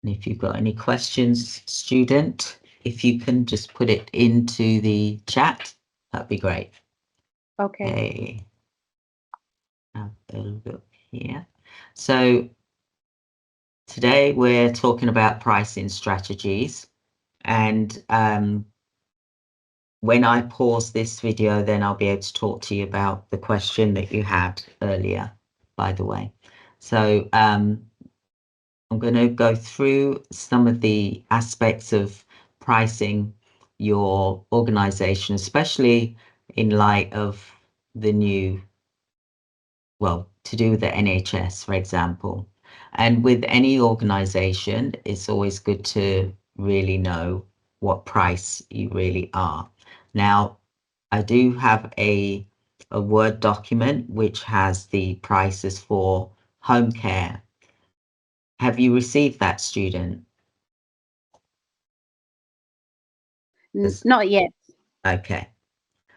And if you've got any questions, student, if you can just put it into the chat, that'd be great. Okay. Have a look here. So today we're talking about pricing strategies, and when I pause this video, then I'll be able to talk to you about the question that you had earlier, by the way. So I'm going to go through some of the aspects of pricing your organization, especially in light of the new, well, to do with the NHS, for example. And with any organization, it's always good to really know what price you really are. Now, I do have a Word document which has the prices for home care. Have you received that, student? Not yet. Okay.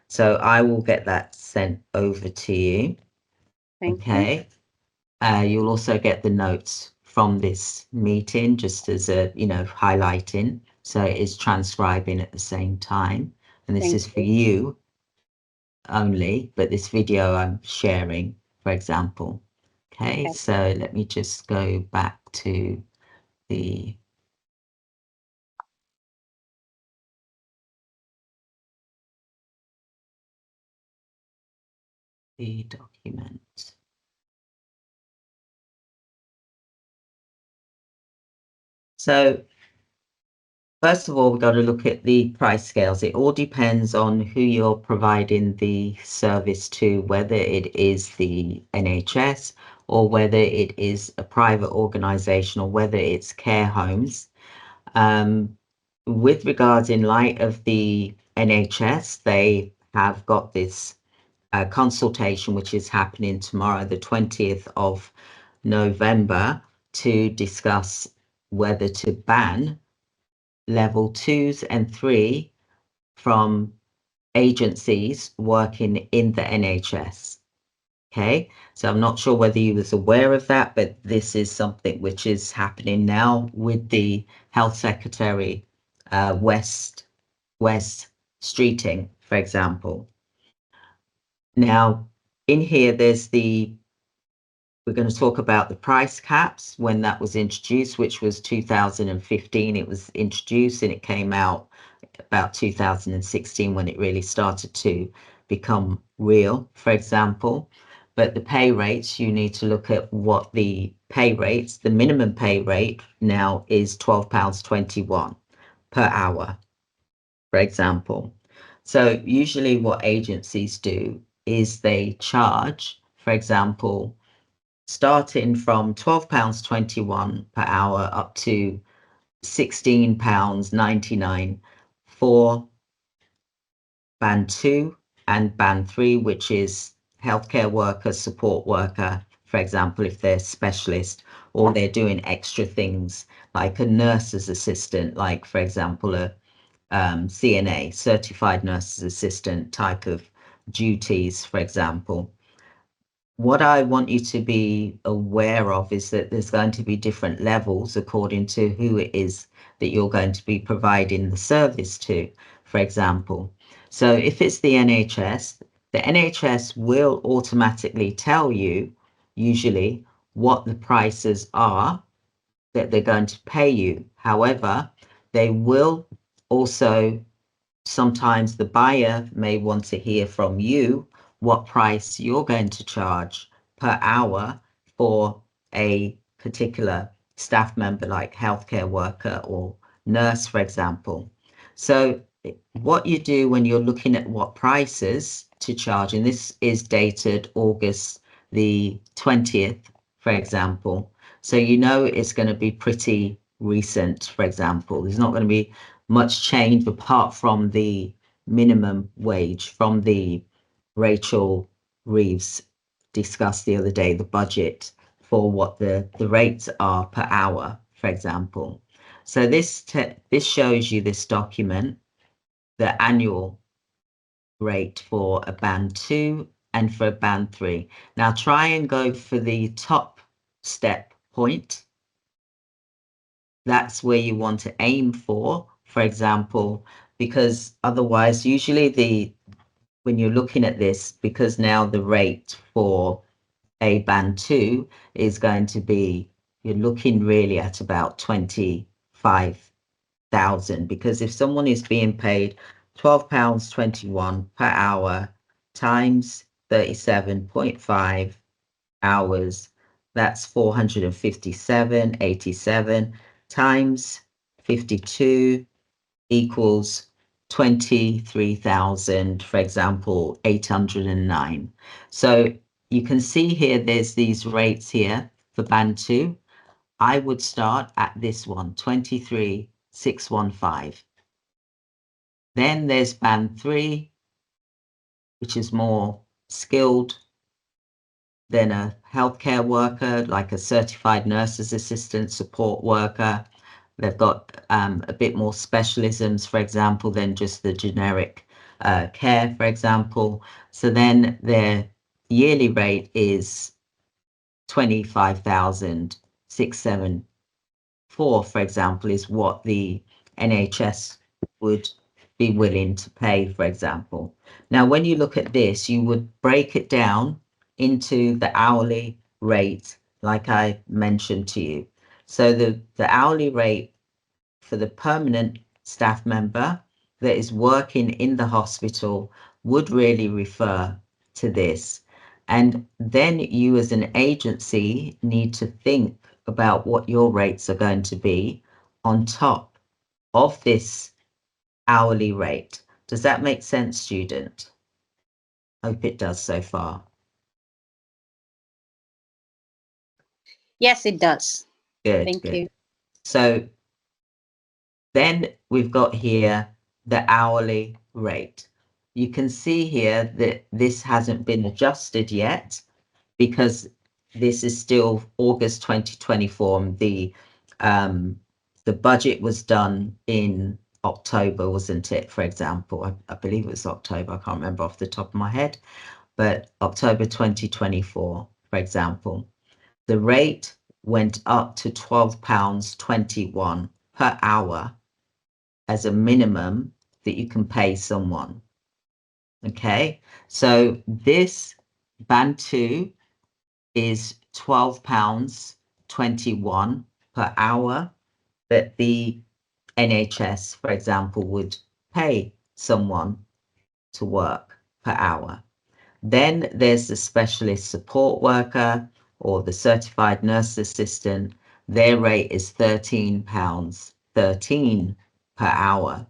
So I will get that sent over to you. Thank you. Okay. You'll also get the notes from this meeting just as a, highlighting. So it is transcribing at the same time. And this is for you only, but this video I'm sharing, for example. Okay, so let me just go back to the document. So first of all, we've got to look at the price scales. It all depends on who you're providing the service to, whether it is the NHS or whether it is a private organisation or whether it's care homes. With regards in light of the NHS, they have got this consultation which is happening tomorrow, the 20th of November, to discuss whether to ban level 2s and 3 from agencies working in the NHS. Okay, so I'm not sure whether you was aware of that, but this is something which is happening now with the Health Secretary, Wes Streeting, for example. Now, in here, we're going to talk about the price caps when that was introduced, which was 2015. It was introduced and it came out about 2016 when it really started to become real, for example. But the pay rates, you need to look at what the pay rates, the minimum pay rate now is £12.21 per hour, for example. So usually what agencies do is they charge, for example, starting from £12.21 per hour up to £16.99 for band 2 and band 3, which is healthcare worker, support worker, for example, if they're specialist or they're doing extra things like a nurse's assistant, like, for example, a CNA, certified nurse's assistant type of duties, for example. What I want you to be aware of is that there's going to be different levels according to who it is that you're going to be providing the service to, for example. So if it's the NHS will automatically tell you, usually, what the prices are that they're going to pay you. However, they will also, sometimes the buyer may want to hear from you what price you're going to charge per hour for a particular staff member, like healthcare worker or nurse, for example. So what you do when you're looking at what prices to charge, and this is dated August the 20th, for example. So you know it's going to be pretty recent, for example. There's not going to be much change apart from the minimum wage from the Rachel Reeves discussed the other day, the budget for what the rates are per hour, for example. So this shows you this document, the annual rate for a band 2 and for a band 3. Now try and go for the top step point that's where you want to aim for example, because otherwise, usually when you're looking at this, because now the rate for a band 2 is going to be, you're looking really at about 25,000, because if someone is being paid £12.21 per hour times 37.5 hours, that's 457.87 times 52 equals 23,000, for example, 809. So you can see here, there's these rates here for band 2. I would start at this one, 23,615. Then there's band 3, which is more skilled than a healthcare worker, like a certified nurse's assistant, support worker. They've got a bit more specialisms, for example, than just the generic care, for example. So then their yearly rate is 25,674, for example, is what the NHS would be willing to pay, for example. Now, when you look at this, you would break it down into the hourly rate, like I mentioned to you. So the hourly rate for the permanent staff member that is working in the hospital would really refer to this. And then you as an agency need to think about what your rates are going to be on top of this hourly rate. Does that make sense, student? Hope it does so far. Yes, it does. Good, Thank good. you. So then we've got here the hourly rate. You can see here that this hasn't been adjusted yet because this is still August 2024. The budget was done in October, wasn't it? For example, I believe it was October. I can't remember off the top of my head, but October 2024, for example, the rate went up to £12.21 per hour as a minimum that you can pay someone. Okay, so this band 2 is £12.21 per hour that the NHS, for example, would pay someone to work per hour. Then there's the specialist support worker or the certified nurse assistant. Their rate is £13.13 per hour.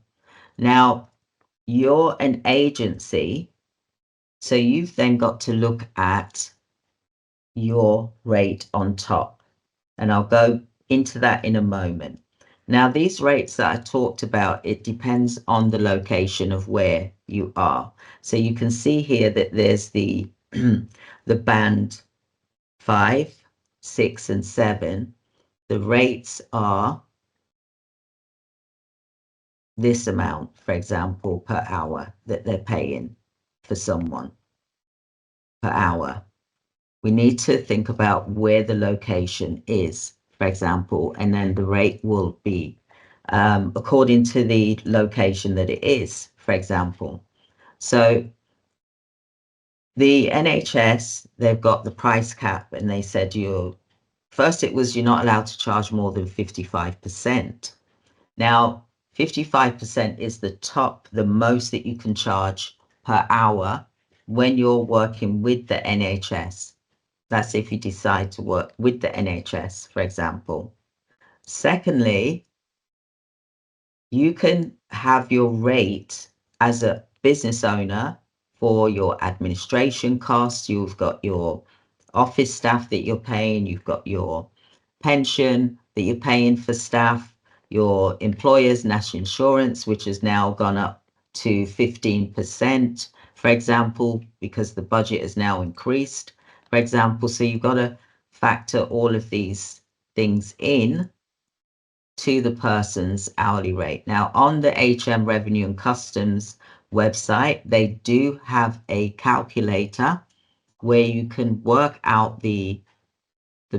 Now, you're an agency, so you've then got to look at your rate on top, and I'll go into that in a moment. Now, these rates that I talked about, it depends on the location of where you are. So you can see here that there's the the band 5, 6, and 7. The rates are this amount, for example, per hour that they're paying for someone per hour. We need to think about where the location is, for example, and then the rate will be according to the location that it is, for example. So the NHS, they've got the price cap, and they said you're not allowed to charge more than 55%. Now, 55% is the top, the most that you can charge per hour when you're working with the NHS. That's if you decide to work with the NHS, for example. Secondly, you can have your rate as a business owner for your administration costs. You've got your office staff that you're paying, you've got your pension that you're paying for staff, your employer's national insurance, which has now gone up to 15%, for example, because the budget has now increased, for example. So you've got to factor all of these things in to the person's hourly rate. Now, on the HM Revenue and Customs website, they do have a calculator where you can work out the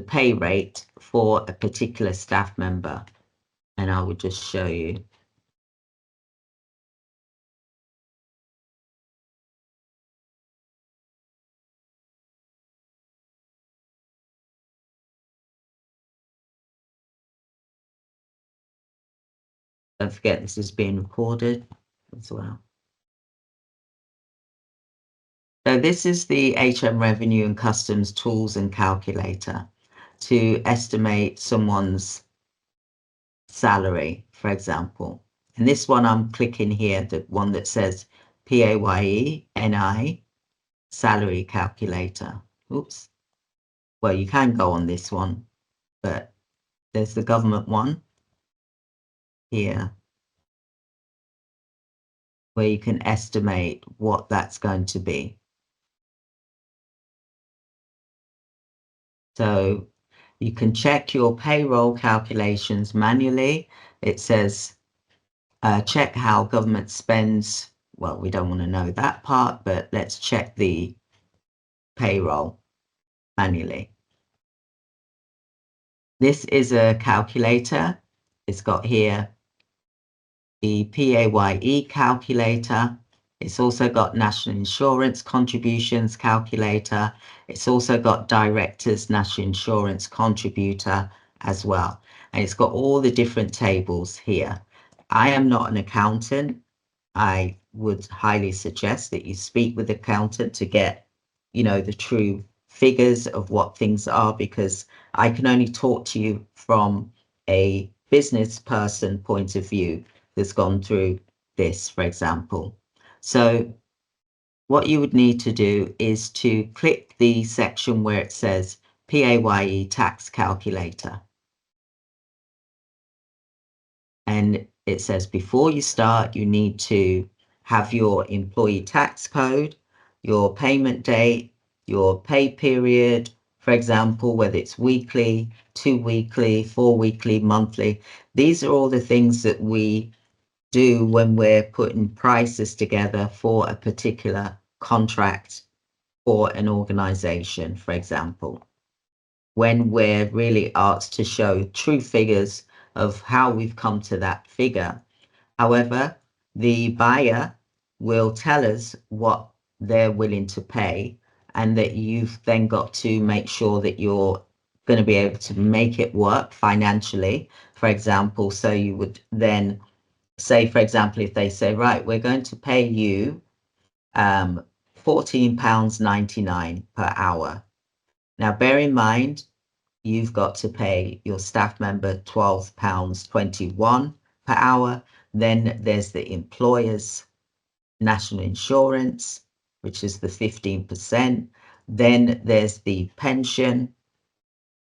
pay rate for a particular staff member. and I will just show you. Don't forget this is being recorded as well. So this is the HM Revenue and Customs tools and calculator to estimate someone's salary, for example. And this one I'm clicking here, the one that says PAYE NI salary calculator. Oops. Well, you can go on this one, but there's the government one here where you can estimate what that's going to be. So you can check your payroll calculations manually. It says check how government spends. Well, we don't want to know that part, but let's check the payroll manually. This is a calculator. It's got here the PAYE calculator. It's also got national insurance contributions calculator. It's also got directors national insurance contributor as well. And it's got all the different tables here. I am not an accountant. I would highly suggest that you speak with an accountant to get, the true figures of what things are, because I can only talk to you from a business person point of view that's gone through this, for example. So what you would need to do is to click the section where it says PAYE tax calculator. And it says before you start, you need to have your employee tax code, your payment date, your pay period, for example, whether it's weekly, 2 weekly, 4 weekly, monthly. These are all the things that we do when we're putting prices together for a particular contract for an organization, for example. When we're really asked to show true figures of how we've come to that figure. However, the buyer will tell us what they're willing to pay, and that you've then got to make sure that you're going to be able to make it work financially, for example. So you would then say, for example, if they say, right, we're going to pay you £14.99 per hour. Now, bear in mind, you've got to pay your staff member £12.21 per hour. Then there's the employer's national insurance, which is the 15%. Then there's the pension.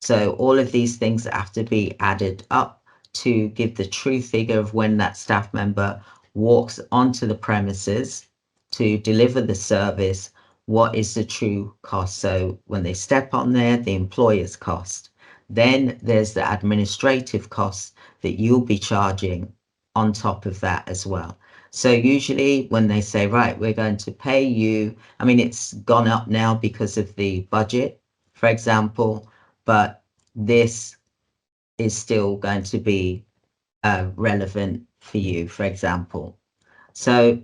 So all of these things have to be added up to give the true figure of when that staff member walks onto the premises to deliver the service, what is the true cost. So when they step on there, the employer's cost. Then there's the administrative costs that you'll be charging on top of that as well. So usually when they say, right, we're going to pay you, I mean, it's gone up now because of the budget, for example, but this is still going to be relevant for you, for example. So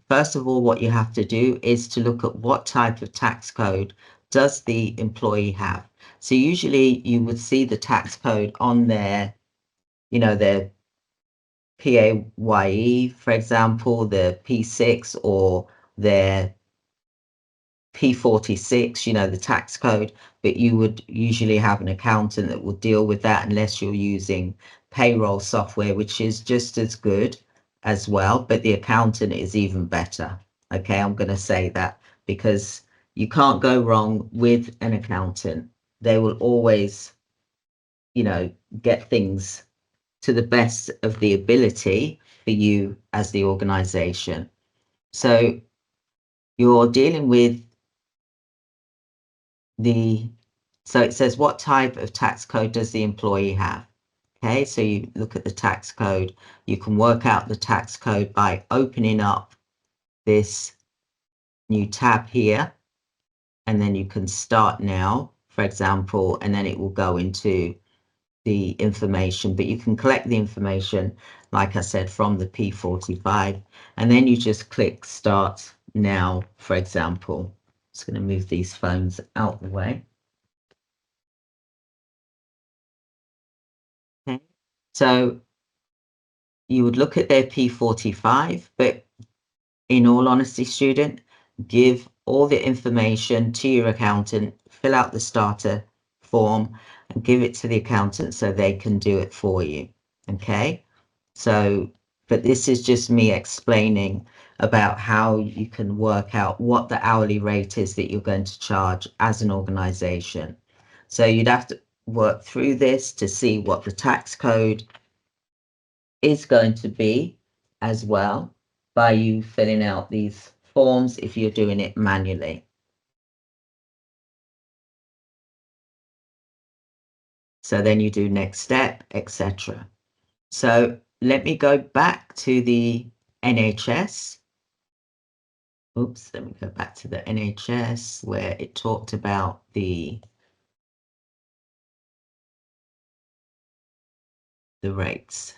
first of all, what you have to do is to look at what type of tax code does the employee have. So usually you would see the tax code on their, their PAYE, for example, the P6 or their P46, the tax code, but you would usually have an accountant that will deal with that unless you're using payroll software, which is just as good as well, but the accountant is even better. Okay, I'm going to say that because you can't go wrong with an accountant. They will always, get things to the best of the ability for you as the organization. So you're dealing with so it says, what type of tax code does the employee have? Okay, so you look at the tax code. You can work out the tax code by opening up this new tab here, and then you can start now, for example, and then it will go into the information, but you can collect the information, like I said, from the P45, and then you just click Start Now, for example. Just going to move these phones out the way. Okay. So you would look at their P45, but in all honesty, student, give all the information to your accountant, fill out the starter form and give it to the accountant so they can do it for you. Okay. So, but this is just me explaining about how you can work out what the hourly rate is that you're going to charge as an organization. So you'd have to work through this to see what the tax code is going to be as well by you filling out these forms if you're doing it manually. So then you do next step, etc. So let me go back to the NHS. Oops, let me go back to the NHS where it talked about the rates.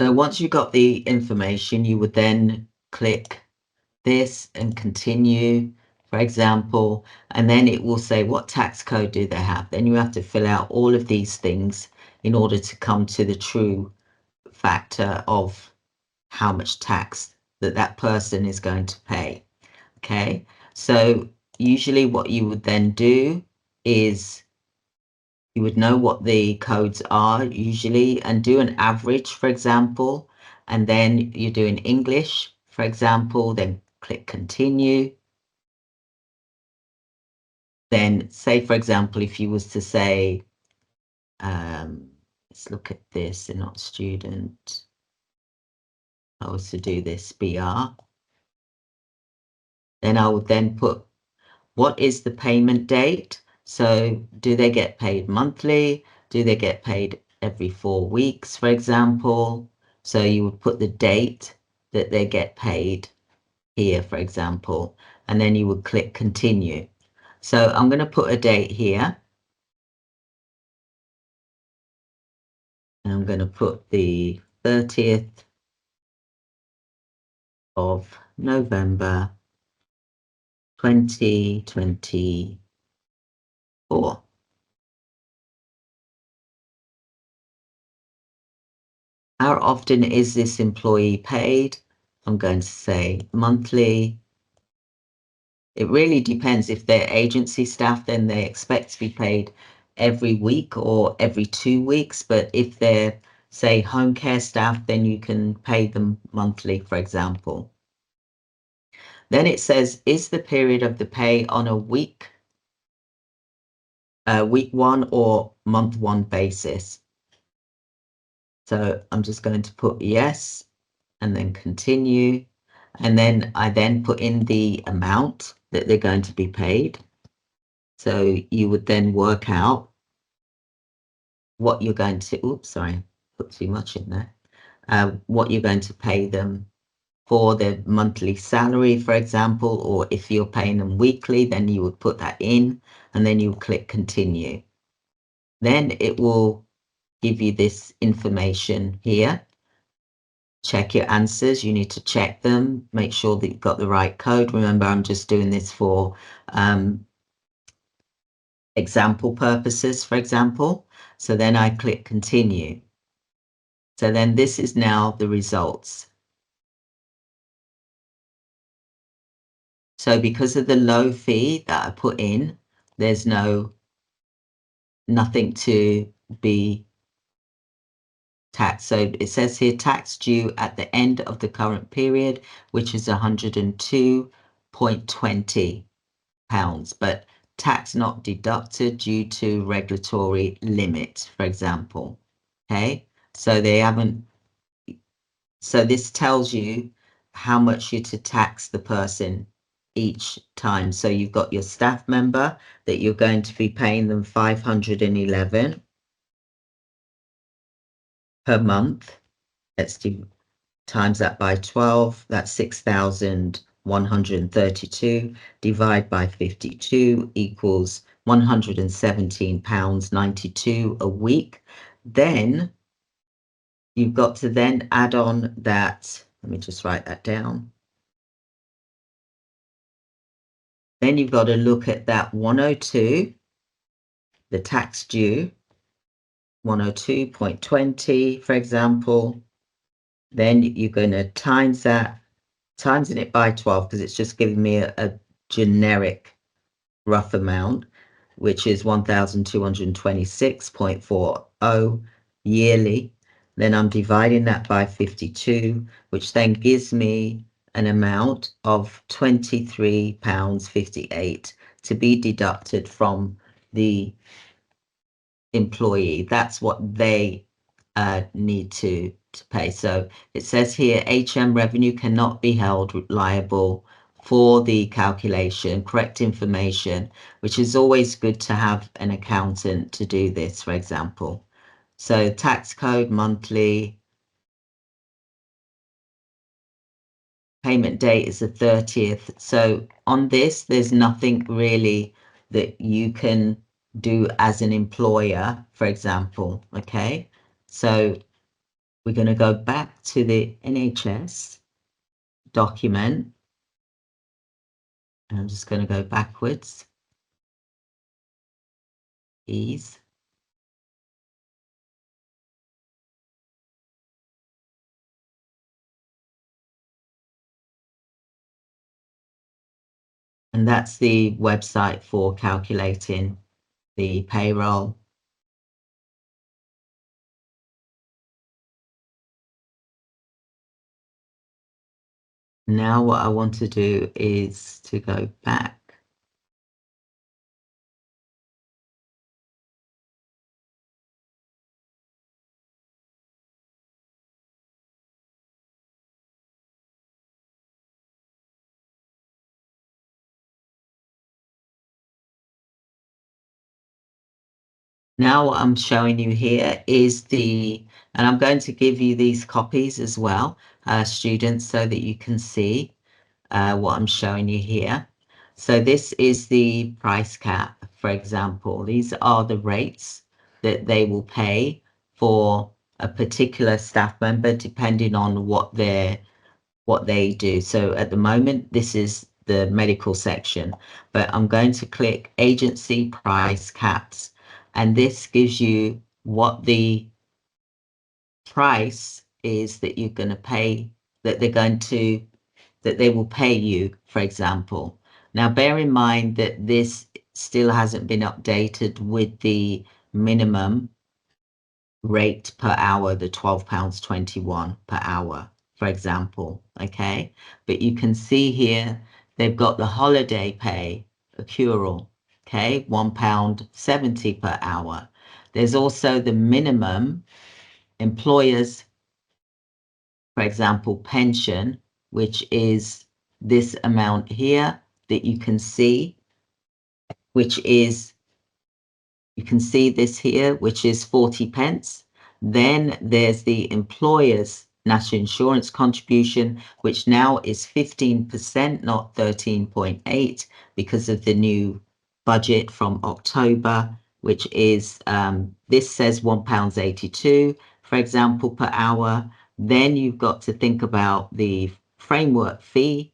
So once you got the information, you would then click this and continue, for example, and then it will say what tax code do they have. Then you have to fill out all of these things in order to come to the true factor of how much tax that person is going to pay. Okay, so usually what you would then do is you would know what the codes are usually and do an average, for example, and then you're doing English, for example, then click continue. Then say, for example, if you was to say, let's look at this, they're not student. I was to do this BR. Then I would then put, what is the payment date? So do they get paid monthly? Do they get paid every 4 weeks, for example? So you would put the date that they get paid here, for example, and then you would click continue. So I'm going to put a date here. And I'm going to put the 30th of November 2024. How often is this employee paid? I'm going to say monthly. It really depends. If they're agency staff, then they expect to be paid every week or every 2 weeks. But if they're, say, home care staff, then you can pay them monthly, for example. Then it says, is the period of the pay on a week 1 or month 1 basis? So I'm just going to put yes and then continue. And then I then put in the amount that they're going to be paid. So you would then work out what you're going to, oops, sorry, put too much in there. What you're going to pay them for their monthly salary, for example, or if you're paying them weekly, then you would put that in and then you click continue. Then it will give you this information here. Check your answers. You need to check them, make sure that you've got the right code. Remember, I'm just doing this for example purposes, for example. So then I click continue. So then this is now the results. So because of the low fee that I put in, there's nothing to be tax. So it says here tax due at the end of the current period, which is £102.20, but tax not deducted due to regulatory limit, for example. Okay, so they haven't. So this tells you how much you're to tax the person each time. So you've got your staff member that you're going to be paying them 511 per month. Let's do times that by 12. That's 6,132. Divide by 52 equals £117.92 a week. Then you've got to then add on that. Let me just write that down. Then you've got to look at that 102, the tax due, 102.20, for example. Then you're going to times it by 12 because it's just giving me a generic rough amount, which is 1,226.40 yearly. Then I'm dividing that by 52, which then gives me an amount of £23.58 to be deducted from the employee. That's what they need to pay. So it says here, HM revenue cannot be held liable for the calculation, correct information, which is always good to have an accountant to do this, for example. So tax code monthly, payment date is the 30th. So on this, there's nothing really that you can do as an employer, for example, okay? So we're going to go back to the NHS document. And I'm just going to go backwards. Ease. And that's the website for calculating the payroll. Now what I want to do is to go back. Now what I'm showing you here is and I'm going to give you these copies as well, students, so that you can see what I'm showing you here. So this is the price cap, for example. These are the rates that they will pay for a particular staff member depending on what they do. So at the moment, this is the medical section, but I'm going to click agency price caps, and this gives you what the price is that you're going to pay, that they will pay you, for example. Now, bear in mind that this still hasn't been updated with the minimum rate per hour, the £12.21 per hour, for example, okay? But you can see here, they've got the holiday pay accrual, okay? £1.70 per hour. There's also the minimum employers, for example, pension, which is this amount here that you can see, which is, you can see this here, which is 40 pence. Then there's the employer's national insurance contribution, which now is 15%, not 13.8, because of the new budget from October, which is, this says £1.82, for example, per hour. Then you've got to think about the framework fee,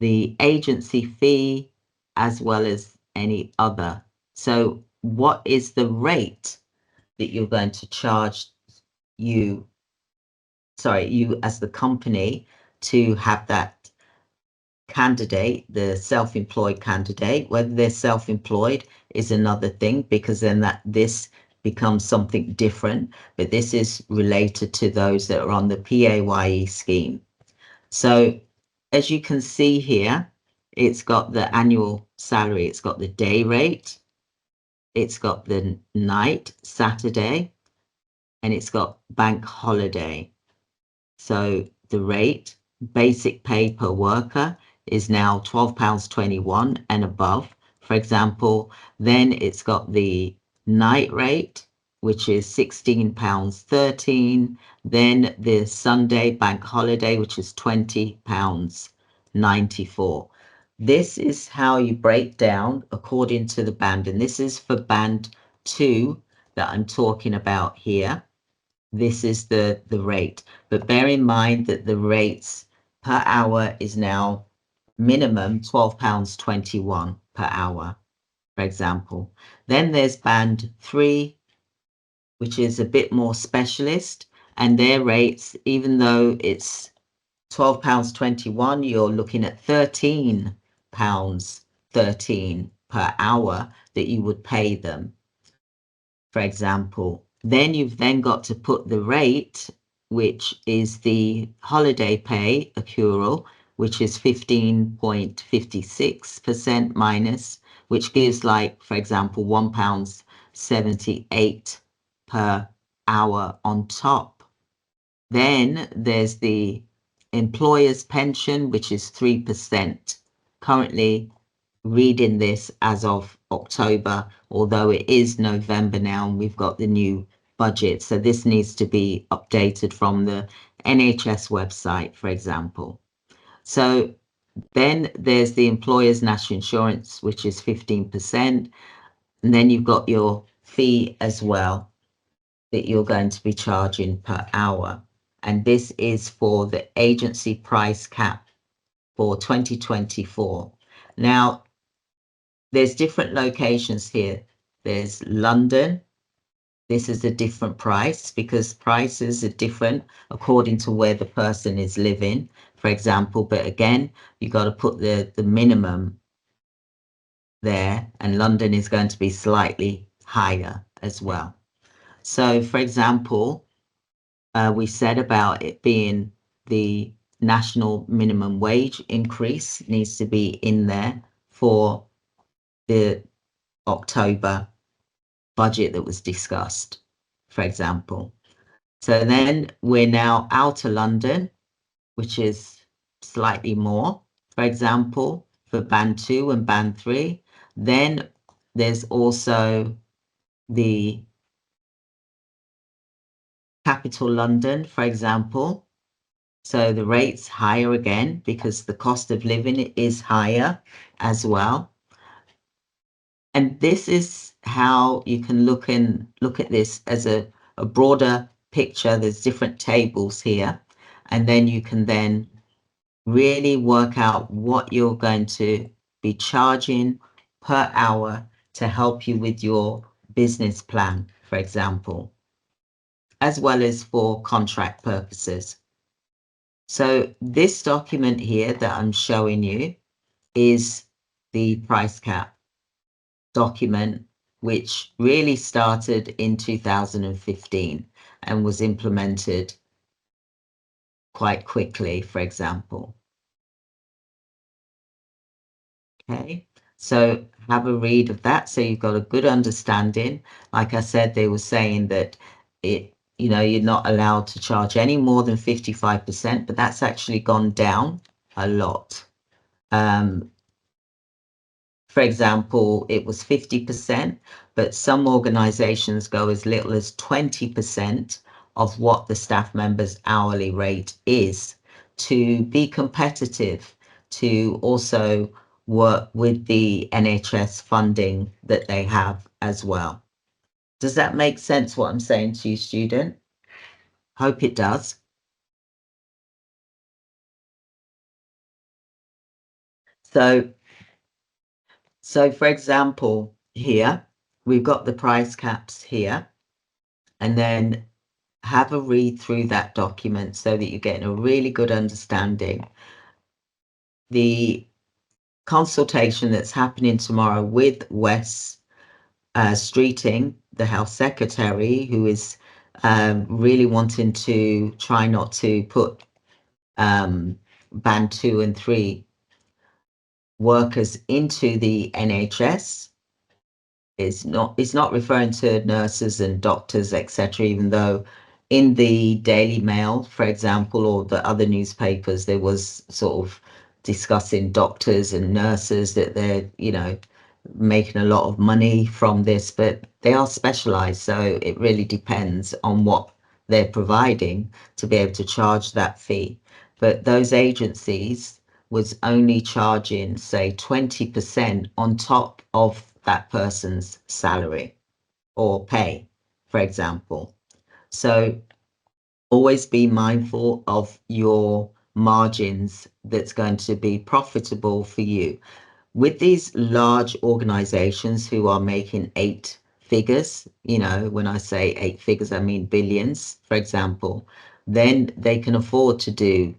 the agency fee, as well as any other. So what is the rate that you're going to charge you as the company to have that candidate, the self-employed candidate? Whether they're self-employed is another thing, because then this becomes something different, but this is related to those that are on the PAYE scheme. So as you can see here, it's got the annual salary, it's got the day rate, it's got the night, Saturday, and it's got bank holiday. So the rate, basic pay per worker is now £12.21 and above, for example. Then it's got the night rate, which is £16.13. Then the Sunday bank holiday, which is £20.94. This is how you break down according to the band, and this is for band 2 that I'm talking about here. This is the rate, but bear in mind that the rates per hour is now minimum £12.21 per hour, for example. Then there's band 3, which is a bit more specialist, and their rates, even though it's £12.21, you're looking at £13.13 per hour that you would pay them, for example. Then you've then got to put the rate, which is the holiday pay accrual, which is 15.56% minus, which gives, like, for example, £1.78 per hour on top. Then there's the employer's pension, which is 3%. Currently reading this as of October, although it is November now and we've got the new budget. So this needs to be updated from the NHS website, for example. So then there's the employer's national insurance, which is 15%. And then you've got your fee as well that you're going to be charging per hour. And this is for the agency price cap for 2024. Now, there's different locations here. There's London. This is a different price because prices are different according to where the person is living, for example. But again, you got to put the minimum there, and London is going to be slightly higher as well. So, for example, we said about it being the national minimum wage increase needs to be in there for the October budget that was discussed, for example. So then we're now out of London, which is slightly more, for example, for band 2 and band 3. Then there's also the capital London, for example. So the rate's higher again because the cost of living is higher as well. And this is how you can look at this as a broader picture. There's different tables here, and then you can then really work out what you're going to be charging per hour to help you with your business plan, for example, as well as for contract purposes. So this document here that I'm showing you is the price cap document, which really started in 2015 and was implemented quite quickly, for example. Okay, so have a read of that so you've got a good understanding. Like I said, they were saying that you're not allowed to charge any more than 55%, but that's actually gone down a lot. For example, it was 50%, but some organizations go as little as 20% of what the staff member's hourly rate is to be competitive, to also work with the NHS funding that they have as well. Does that make sense what I'm saying to you, student? Hope it does. So for example, here, we've got the price caps here, and then have a read through that document so that you're getting a really good understanding. The consultation that's happening tomorrow with Wes Streeting, the health secretary, who is really wanting to try not to put band 2 and 3 workers into the NHS. It's not referring to nurses and doctors, etc., even though in the Daily Mail, for example, or the other newspapers, there was sort of discussing doctors and nurses that they're, you know, making a lot of money from this, but they are specialized. So it really depends on what they're providing to be able to charge that fee. But those agencies was only charging, say, 20% on top of that person's salary or pay, for example. So always be mindful of your margins that's going to be profitable for you. With these large organizations who are making 8 figures, you know, when I say 8 figures, I mean billions, for example, then they can afford to do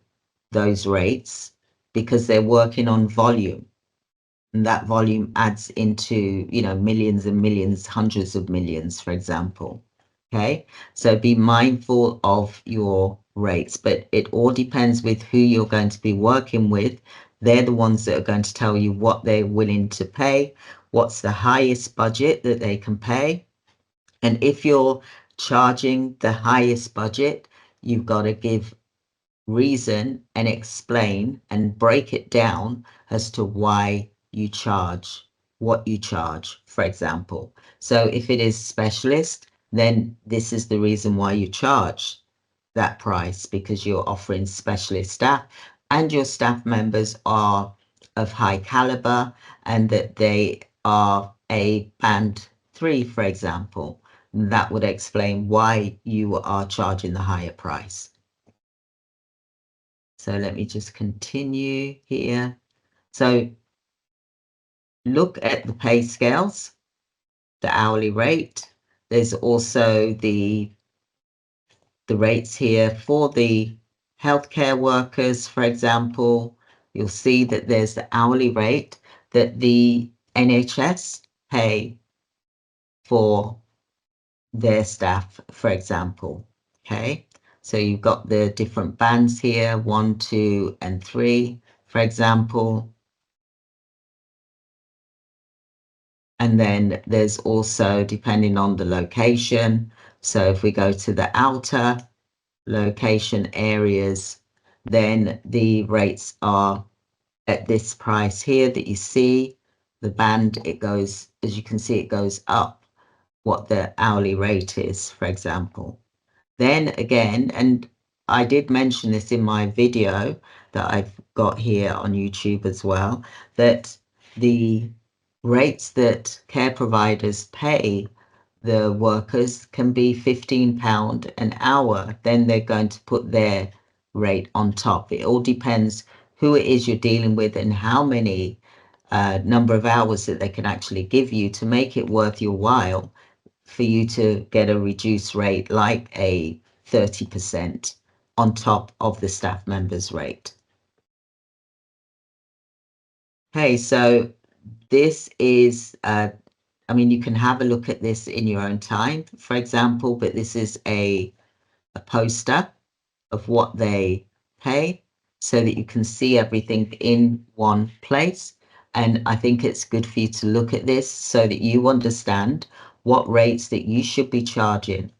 those rates because they're working on volume. And that volume adds into, you know, millions and millions, hundreds of millions, for example. Okay, so be mindful of your rates, but it all depends with who you're going to be working with. They're the ones that are going to tell you what they're willing to pay, what's the highest budget that they can pay. And if you're charging the highest budget, you've got to give reason and explain and break it down as to why you charge what you charge, for example. So if it is specialist, then this is the reason why you charge that price, because you're offering specialist staff and your staff members are of high caliber and that they are a band 3, for example. That would explain why you are charging the higher price. So let me just continue here. So look at the pay scales, the hourly rate. There's also the rates here for the healthcare workers, for example. You'll see that there's the hourly rate that the NHS pay for their staff, for example. Okay, so you've got the different bands here, 1, 2, and 3, for example. And then there's also, depending on the location, so if we go to the outer location areas, then the rates are at this price here that you see. The band, it goes, as you can see, it goes up what the hourly rate is, for example. Then again, and I did mention this in my video that I've got here on YouTube as well, that the rates that care providers pay the workers can be £15 an hour. Then they're going to put their rate on top. It all depends who it is you're dealing with and how many number of hours that they can actually give you to make it worth your while for you to get a reduced rate like a 30% on top of the staff member's rate. Okay, so this is, I mean, you can have a look at this in your own time, for example, but this is a poster of what they pay so that you can see everything in one place. And I think it's good for you to look at this so that you understand what rates that you should be charging.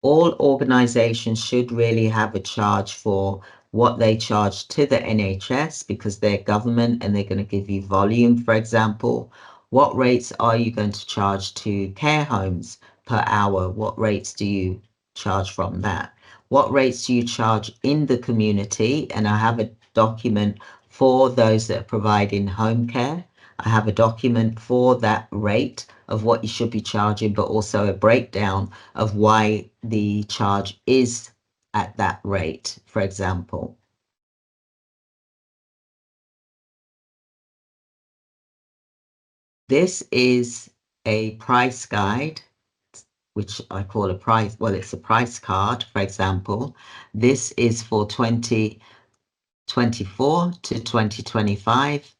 All organizations should really have a charge for what they charge to the NHS because they're government and they're going to give you volume, for example. What rates are you going to charge to care homes per hour? What rates do you charge from that? What rates do you charge in the community? And I have a document for those that are providing home care. I have a document for that rate of what you should be charging, but also a breakdown of why the charge is at that rate, for example. This is a price guide, which I call a price, well, it's a price card, for example. This is for 2024 to 2025.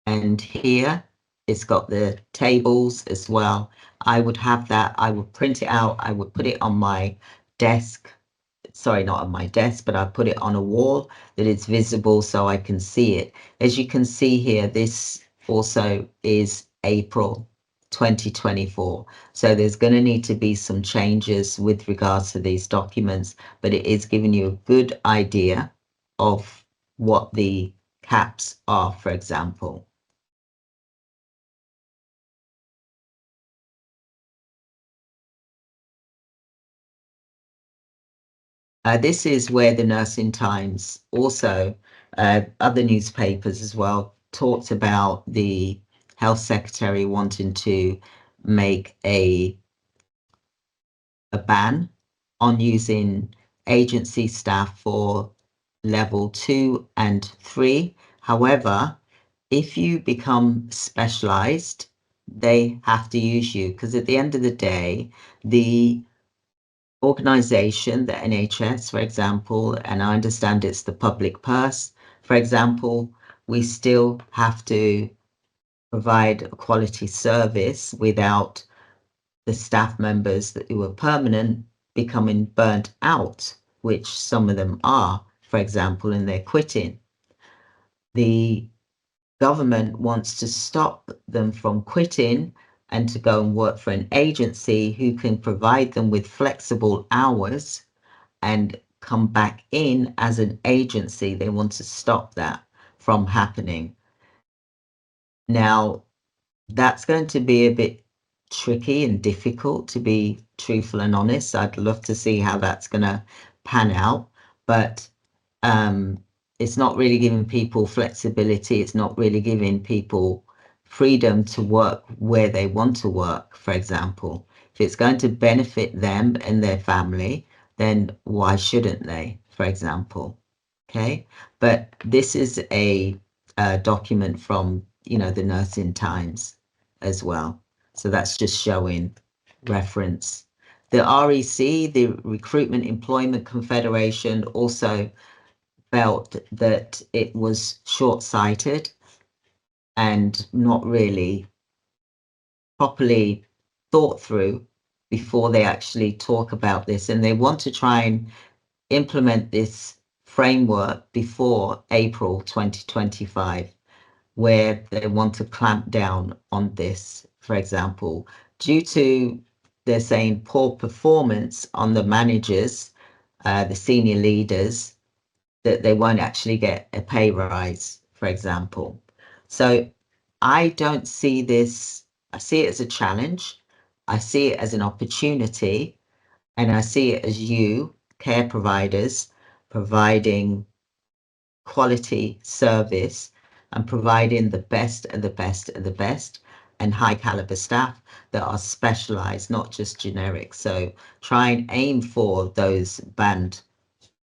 And here it's got the tables as well. I would have that, I would print it out, I would put it on my desk. Sorry, not on my desk, but I put it on a wall that it's visible so I can see it. As you can see here, this also is April 2024. So there's going to need to be some changes with regards to these documents, but it is giving you a good idea of what the caps are, for example. This is where the Nursing Times, also other newspapers as well, talked about the health secretary wanting to make a ban on using agency staff for level 2 and 3. However, if you become specialized, they have to use you, because at the end of the day, the organization, the NHS, for example, and I understand it's the public purse, for example, we still have to provide a quality service without the staff members who are permanent becoming burnt out, which some of them are, for example, and they're quitting. The government wants to stop them from quitting and to go and work for an agency who can provide them with flexible hours and come back in as an agency. They want to stop that from happening. Now, that's going to be a bit tricky and difficult, to be truthful and honest. I'd love to see how that's going to pan out, but it's not really giving people flexibility. It's not really giving people freedom to work where they want to work, for example. If it's going to benefit them and their family, then why shouldn't they, for example? Okay, but this is a document from, the Nursing Times as well. So that's just showing reference. The REC, the Recruitment Employment Confederation, also felt that it was short-sighted and not really properly thought through before they actually talk about this. And they want to try and implement this framework before April 2025, where they want to clamp down on this, for example, due to, they're saying, poor performance on the managers, the senior leaders, that they won't actually get a pay rise, for example. So I don't see this, I see it as a challenge. I see it as an opportunity, and I see it as you, care providers, providing quality service and providing the best and the best and the best and high caliber staff that are specialized, not just generic. So try and aim for those band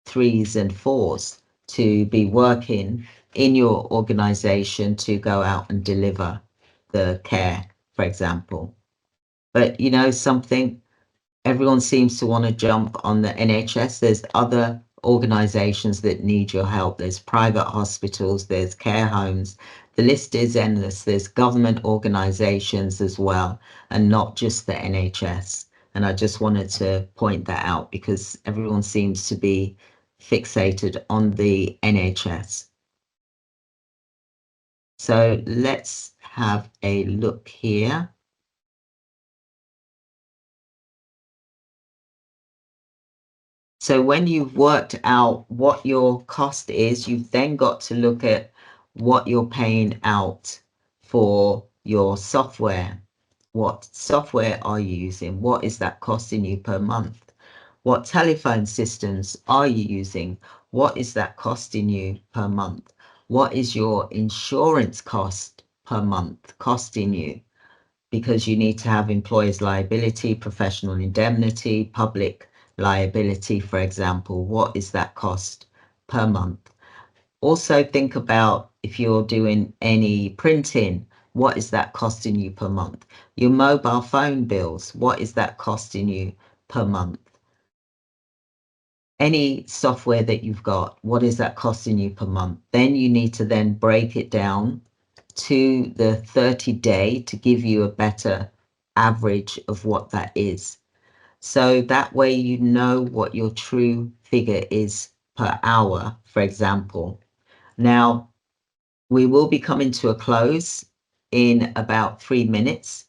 3s and 4s to be working in your organization to go out and deliver the care, for example. But something, everyone seems to want to jump on the NHS. There's other organizations that need your help. There's private hospitals, there's care homes. The list is endless. There's government organizations as well, and not just the NHS. And I just wanted to point that out because everyone seems to be fixated on the NHS. So let's have a look here. So when you've worked out what your cost is, you've then got to look at what you're paying out for your software. What software are you using? What is that costing you per month? What telephone systems are you using? What is that costing you per month? What is your insurance cost per month costing you? Because you need to have employer's liability, professional indemnity, public liability, for example. What is that cost per month? Also think about if you're doing any printing, what is that costing you per month? Your mobile phone bills, what is that costing you per month? Any software that you've got, what is that costing you per month? Then you need to then break it down to the 30-day to give you a better average of what that is. So that way you know what your true figure is per hour, for example. Now, we will be coming to a close in about 3 minutes,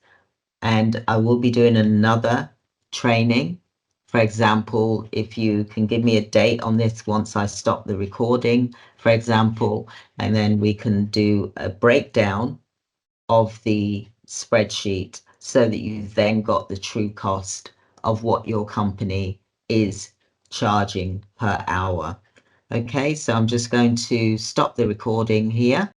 and I will be doing another training. For example, if you can give me a date on this once I stop the recording, for example, and then we can do a breakdown of the spreadsheet so that you've then got the true cost of what your company is charging per hour. Okay, so I'm just going to stop the recording here.